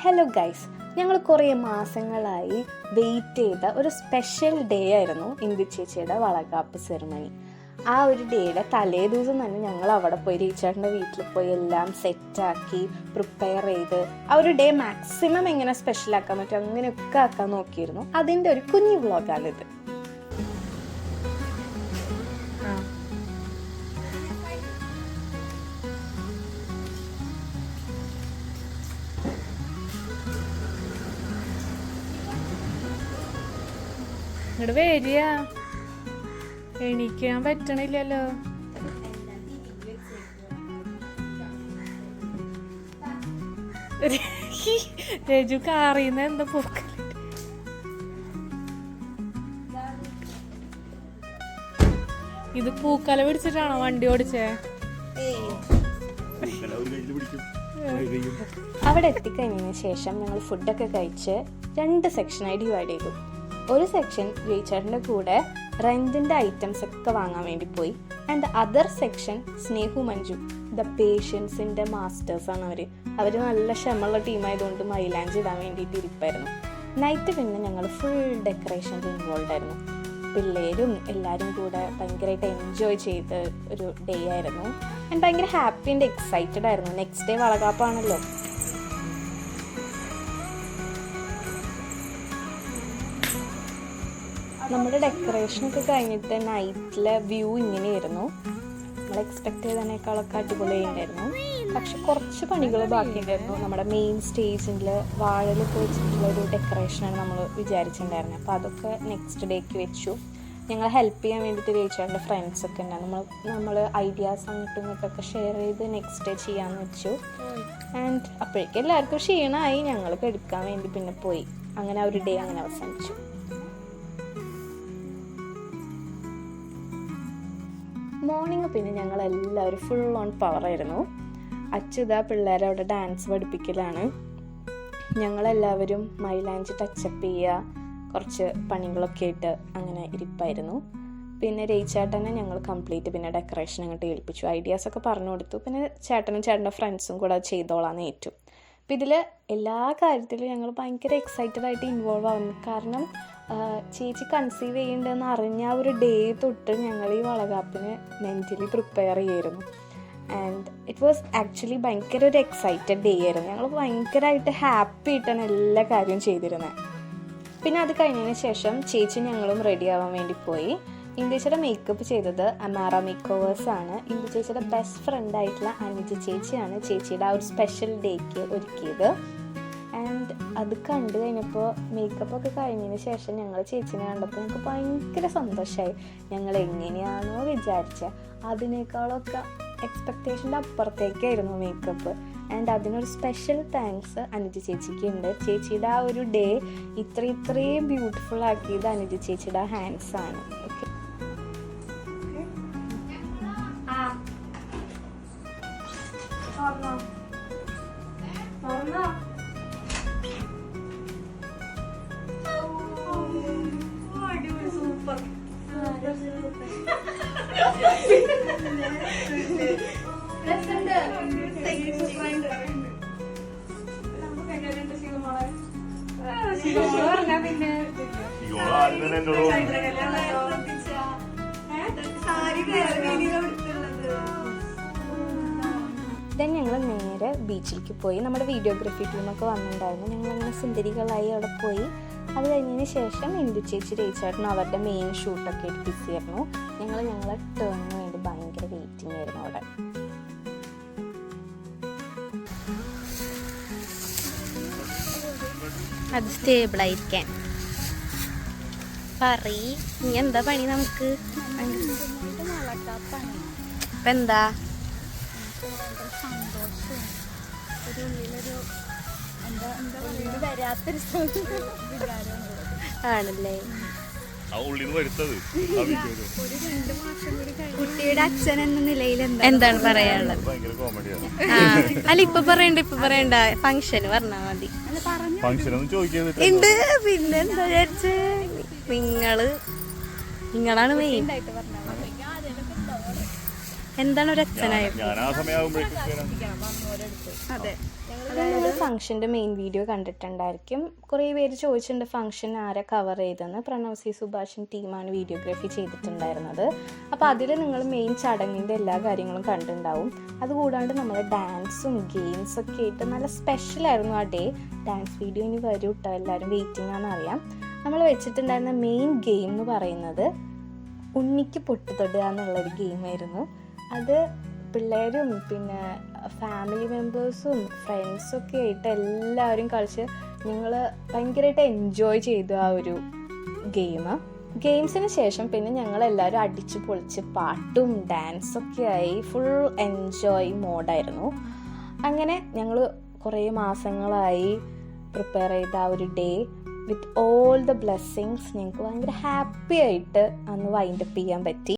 Hello guys, ഞങ്ങൾ കുറേ മാസങ്ങളായി വെയിറ്റ് ചെയ്ത ഒരു സ്പെഷ്യൽ ഡേ ആയിരുന്നു ഇന്ദു ചേച്ചിയുടെ വളകാപ്പ് സെറിമണി. ആ ഒരു ഡേയുടെ തലേ ദിവസം തന്നെ ഞങ്ങൾ അവിടെ പോയി റീച്ചാറിൻ്റെ വീട്ടിൽ പോയി എല്ലാം സെറ്റാക്കി പ്രിപ്പയർ ചെയ്ത് ആ ഒരു ഡേ മാക്സിമം എങ്ങനെ സ്പെഷ്യലാക്കാൻ പറ്റും അങ്ങനെയൊക്കെ ആക്കാൻ നോക്കിയിരുന്നു. അതിൻ്റെ ഒരു കുഞ്ഞു വ്ളോഗാണിത്. ഇങ്ങോട്ട് വരിക, എണീക്കാൻ പറ്റണില്ലല്ലോ. രജു കാറിന്ന് എന്താ പോക്കല്? ഇത് പൂക്കല പിടിച്ചിട്ടാണോ വണ്ടി ഓടിച്ചേ? അവിടെ എത്തിക്കഴിഞ്ഞതിന് ശേഷം ഞങ്ങൾ ഫുഡൊക്കെ കഴിച്ച് 2 സെക്ഷനായി ഡിവൈഡ് ചെയ്തു. ഒരു സെക്ഷൻ ജയിച്ചേട്ടൻ്റെ കൂടെ റെന്റിൻ്റെ ഐറ്റംസ് ഒക്കെ വാങ്ങാൻ വേണ്ടി പോയി. And other section Snehu Manju, the പേഷ്യൻസിൻ്റെ മാസ്റ്റേഴ്സാണ് അവർ നല്ല ക്ഷമയുള്ള ടീമായതുകൊണ്ട് മൈലാഞ്ചി ഇടാൻ വേണ്ടിയിട്ട് ഇരിപ്പായിരുന്നു. നൈറ്റ് പിന്നെ ഞങ്ങൾ ഫുൾ ഡെക്കറേഷനിൽ ഇൻവോൾവ് ആയിരുന്നു. പിള്ളേരും എല്ലാവരും കൂടെ ഭയങ്കരമായിട്ട് എൻജോയ് ചെയ്ത ഒരു ഡേ ആയിരുന്നു. ആൻഡ് ഭയങ്കര ഹാപ്പി ആൻഡ് എക്സൈറ്റഡ് ആയിരുന്നു. നെക്സ്റ്റ് ഡേ വളകാപ്പാണല്ലോ. നമ്മുടെ ഡെക്കറേഷനൊക്കെ കഴിഞ്ഞിട്ട് നൈറ്റിലെ വ്യൂ ഇങ്ങനെയായിരുന്നു. നമ്മൾ എക്സ്പെക്ട് ചെയ്തതിനേക്കാളൊക്കെ അടിപൊളിയായിട്ടുണ്ടായിരുന്നു. പക്ഷെ കുറച്ച് പണികൾ ബാക്കിയുണ്ടായിരുന്നു. നമ്മുടെ മെയിൻ സ്റ്റേജിൽ വാഴലൊക്കെ വെച്ചിട്ടുള്ള ഒരു ഡെക്കറേഷനാണ് നമ്മൾ വിചാരിച്ചിട്ടുണ്ടായിരുന്നത്. അപ്പോൾ അതൊക്കെ നെക്സ്റ്റ് ഡേക്ക് വെച്ചു. ഞങ്ങൾ ഹെൽപ്പ് ചെയ്യാൻ വേണ്ടിയിട്ട് രേച്ചാറിൻ്റെ ഫ്രണ്ട്സൊക്കെ ഉണ്ടായിരുന്നു. നമ്മൾ ഐഡിയാസ് അങ്ങോട്ടും ഇങ്ങോട്ടൊക്കെ ഷെയർ ചെയ്ത് നെക്സ്റ്റ് ഡേ ചെയ്യാമെന്ന് വെച്ചു. ആൻഡ് അപ്പോഴേക്കും എല്ലാവർക്കും ക്ഷീണമായി. ഞങ്ങൾക്ക് എടുക്കാൻ വേണ്ടി പിന്നെ പോയി. അങ്ങനെ ഒരു ഡേ അങ്ങനെ അവസാനിച്ചു. മോർണിംഗ് പിന്നെ ഞങ്ങളെല്ലാവരും ഫുൾ ഓൺ പവറായിരുന്നു. അച്യുത പിള്ളേരെ അവിടെ ഡാൻസ് പഠിപ്പിക്കലാണ്. ഞങ്ങളെല്ലാവരും മൈലാഞ്ചി ടച്ചപ്പ് ചെയ്യുക, കുറച്ച് പണികളൊക്കെ ആയിട്ട് അങ്ങനെ ഇരിപ്പായിരുന്നു. പിന്നെ രേച്ചാട്ടനെ ഞങ്ങൾ കംപ്ലീറ്റ് പിന്നെ ഡെക്കറേഷൻ അങ്ങോട്ട് ഏൽപ്പിച്ചു. ഐഡിയാസൊക്കെ പറഞ്ഞു കൊടുത്തു. പിന്നെ ചേട്ടനും ചേട്ടൻ്റെ ഫ്രണ്ട്സും കൂടെ ചെയ്തോളാന്ന് ഏറ്റു. അപ്പം ഇതിൽ എല്ലാ കാര്യത്തിലും ഞങ്ങൾ ഭയങ്കര എക്സൈറ്റഡ് ആയിട്ട് ഇൻവോൾവ് ആവുന്നു. കാരണം ചേച്ചി കൺസീവ് ചെയ്യേണ്ടതെന്ന് അറിഞ്ഞ ആ ഒരു ഡേ തൊട്ട് ഞങ്ങൾ ഈ വളകാപ്പിന് മെൻ്റലി പ്രിപ്പയർ ചെയ്യായിരുന്നു. ആൻഡ് ഇറ്റ് വാസ് ആക്ച്വലി ഭയങ്കര ഒരു എക്സൈറ്റഡ് ഡേ ആയിരുന്നു. ഞങ്ങൾ ഭയങ്കരമായിട്ട് ഹാപ്പി ആയിട്ടാണ് എല്ലാ കാര്യവും ചെയ്തിരുന്നത്. പിന്നെ അത് കഴിഞ്ഞതിന് ശേഷം ചേച്ചി ഞങ്ങളും റെഡി ആവാൻ വേണ്ടി പോയി. ഇന്ദു ചേച്ചിയുടെ മേക്കപ്പ് ചെയ്തത് അമാറ മേക്ക് ഓവേഴ്സാണ്. ഇന്ദു ചേച്ചിയുടെ ബെസ്റ്റ് ഫ്രണ്ടായിട്ടുള്ള അനുജ ചേച്ചിയാണ് ചേച്ചിയുടെ ആ ഒരു സ്പെഷ്യൽ ഡേക്ക് ഒരുക്കിയത്. ആൻഡ് അത് കണ്ടു കഴിഞ്ഞപ്പോൾ മേക്കപ്പൊക്കെ കഴിഞ്ഞതിന് ശേഷം ഞങ്ങൾ ചേച്ചിനെ കണ്ടപ്പോൾ ഞങ്ങൾക്ക് ഭയങ്കര സന്തോഷമായി. ഞങ്ങൾ എങ്ങനെയാണോ വിചാരിച്ചത് അതിനേക്കാളൊക്കെ എക്സ്പെക്റ്റേഷൻ്റെ അപ്പുറത്തേക്കായിരുന്നു മേക്കപ്പ്. ആൻഡ് അതിനൊരു സ്പെഷ്യൽ താങ്ക്സ് അനുജ ചേച്ചിക്ക് ഉണ്ട്. ചേച്ചിയുടെ ആ ഒരു ഡേ ഇത്രയും ബ്യൂട്ടിഫുൾ ആക്കിയത് അനുജ ചേച്ചിയുടെ ഹാൻഡ്സ് ആണ്. ഓക്കെ, ദെൻ ഞങ്ങൾ നേരെ ബീച്ചിലേക്ക് പോയി. നമ്മുടെ വീഡിയോഗ്രാഫി ടീമൊക്കെ വന്നിട്ടുണ്ടായിരുന്നു. ഞങ്ങളങ്ങനെ സുന്ദരികളായി അവിടെ പോയി. അത് കഴിഞ്ഞതിന് ശേഷം ഇന്ദു ചേച്ചി രേച്ചാട്ടനും അവരുടെ മെയിൻ ഷൂട്ടൊക്കെ ആയിട്ട് ബിസി ആയിരുന്നു. ഞങ്ങളെ ടേണിന് വേണ്ടി ഭയങ്കര വെയിറ്റിംഗ് ആയിരുന്നു അവിടെ. അത് സ്റ്റേബിളായിരിക്കാൻ ഇനി എന്താ പണി നമുക്ക്? ഇപ്പം എന്താ ആണല്ലേ? കുട്ടിയുടെ അച്ഛൻ എന്ന നിലയിൽ എന്താണ് പറയാനുള്ളത്? അല്ല, ഇപ്പൊ പറയണ്ട ഫംഗ്ഷന് പറഞ്ഞാ മതി. ഉണ്ട് പിന്നെ എന്താ വിചാരിച്ച് നിങ്ങളാണ് മെയിൻ. എന്താണ് ഒരു അച്ഛനായത്? ഞാൻ ആ സമയമാകുമ്പോഴേക്കും അതെ. നിങ്ങൾ ഫംഗ്ഷൻ്റെ മെയിൻ വീഡിയോ കണ്ടിട്ടുണ്ടായിരിക്കും. കുറേ പേര് ചോദിച്ചിട്ടുണ്ട് ഫംഗ്ഷൻ ആരെ കവർ ചെയ്തെന്ന്. പ്രണവ് സി സുഭാഷൻ ടീമാണ് വീഡിയോഗ്രാഫി ചെയ്തിട്ടുണ്ടായിരുന്നത്. അപ്പോൾ അതിൽ നിങ്ങൾ മെയിൻ ചടങ്ങിൻ്റെ എല്ലാ കാര്യങ്ങളും കണ്ടിട്ടുണ്ടാവും. അതുകൂടാണ്ട് നമ്മൾ ഡാൻസും ഗെയിംസൊക്കെ ആയിട്ട് നല്ല സ്പെഷ്യലായിരുന്നു ആ ഡേ. ഡാൻസ് വീഡിയോ ഇനി വരും കേട്ടോ, എല്ലാവരും വെയിറ്റിംഗ് ആണെന്നറിയാം. നമ്മൾ വെച്ചിട്ടുണ്ടായിരുന്ന മെയിൻ ഗെയിം എന്ന് പറയുന്നത് ഉണ്ണിക്ക് പൊട്ടുതൊടുക എന്നുള്ളൊരു ഗെയിമായിരുന്നു. അത് പിള്ളേരും പിന്നെ ഫാമിലി മെമ്പേഴ്സും ഫ്രണ്ട്സൊക്കെ ആയിട്ട് എല്ലാവരും കളിച്ച് ഞങ്ങൾ ഭയങ്കരമായിട്ട് എൻജോയ് ചെയ്തു ആ ഒരു ഗെയിം. ഗെയിംസിന് ശേഷം പിന്നെ ഞങ്ങളെല്ലാവരും അടിച്ചു പൊളിച്ച് പാട്ടും ഡാൻസൊക്കെ ആയി ഫുൾ എൻജോയ് മോഡായിരുന്നു. അങ്ങനെ ഞങ്ങൾ കുറേ മാസങ്ങളായി പ്രിപ്പയർ ചെയ്ത ആ ഒരു day with all the blessings ഞങ്ങൾക്ക് ഭയങ്കര ഹാപ്പി ആയിട്ട് അന്ന് വൈൻഡപ്പ് ചെയ്യാൻ പറ്റി.